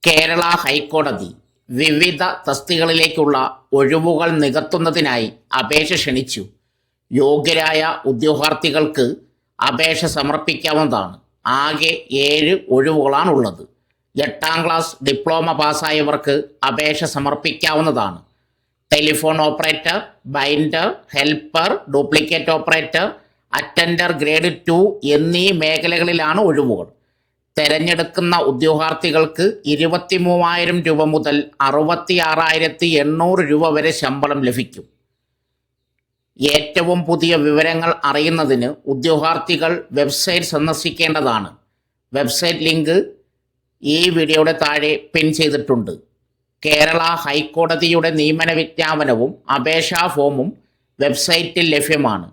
കേരള ഹൈക്കോടതി വിവിധ തസ്തികകളിലേക്കുള്ള ഒഴിവുകൾ നികത്തുന്നതിനായി അപേക്ഷ ക്ഷണിച്ചു. യോഗ്യരായ ഉദ്യോഗാർത്ഥികൾക്ക് അപേക്ഷ സമർപ്പിക്കാവുന്നതാണ്. ആകെ 7 ഒഴിവുകളാണുള്ളത്. 8ാം ക്ലാസ് ഡിപ്ലോമ പാസ്സായവർക്ക് അപേക്ഷ സമർപ്പിക്കാവുന്നതാണ്. Telephone operator, binder, helper, duplicate operator, attender grade 2 എന്നീ മേഖലകളിലാണ് ഒഴിവുകൾ. തെരഞ്ഞെടുക്കുന്ന ഉദ്യോഗാർത്ഥികൾക്ക് 23,000 രൂപ മുതൽ 66,800 രൂപ വരെ ശമ്പളം ലഭിക്കും. ഏറ്റവും പുതിയ വിവരങ്ങൾ അറിയുന്നതിന് ഉദ്യോഗാർത്ഥികൾ വെബ്സൈറ്റ് സന്ദർശിക്കേണ്ടതാണ്. വെബ്സൈറ്റ് ലിങ്ക് ഈ വീഡിയോയുടെ താഴെ പിൻ ചെയ്തിട്ടുണ്ട്. കേരള ഹൈക്കോടതിയുടെ നിയമന വിജ്ഞാപനവും അപേക്ഷാ ഫോമും വെബ്സൈറ്റിൽ ലഭ്യമാണ്.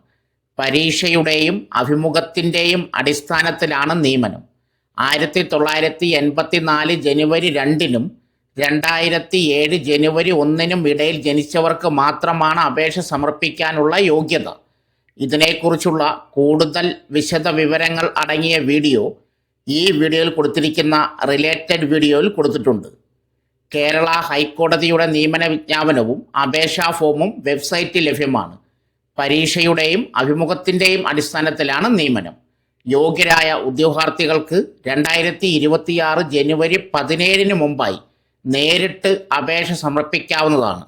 പരീക്ഷയുടെയും അഭിമുഖത്തിൻ്റെയും അടിസ്ഥാനത്തിലാണ് നിയമനം. 1984 ജനുവരി 2-നും 2007 ജനുവരി 1-നും ഇടയിൽ ജനിച്ചവർക്ക് മാത്രമാണ് അപേക്ഷ സമർപ്പിക്കാനുള്ള യോഗ്യത. ഇതിനെക്കുറിച്ചുള്ള കൂടുതൽ വിശദ വിവരങ്ങൾ അടങ്ങിയ വീഡിയോ ഈ വീഡിയോയിൽ കൊടുത്തിരിക്കുന്ന റിലേറ്റഡ് വീഡിയോയിൽ കൊടുത്തിട്ടുണ്ട്. കേരള ഹൈക്കോടതിയുടെ നിയമന വിജ്ഞാപനവും അപേക്ഷാ ഫോമും വെബ്സൈറ്റിൽ ലഭ്യമാണ്. പരീക്ഷയുടെയും അഭിമുഖത്തിൻ്റെയും അടിസ്ഥാനത്തിലാണ് നിയമനം. യോഗ്യരായ ഉദ്യോഗാർത്ഥികൾക്ക് 2026 ജനുവരി 17-ന് മുമ്പായി നേരിട്ട് അപേക്ഷ സമർപ്പിക്കാവുന്നതാണ്.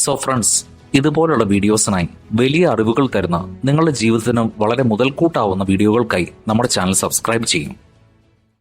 സോ ഫ്രണ്ട്സ്, ഇതുപോലുള്ള വീഡിയോസിനായി വലിയ അറിവുകൾ തരുന്ന നിങ്ങളുടെ ജീവിതത്തിന് വളരെ മുതൽക്കൂട്ടാവുന്ന വീഡിയോകൾക്കായി നമ്മുടെ ചാനൽ സബ്സ്ക്രൈബ് ചെയ്യും.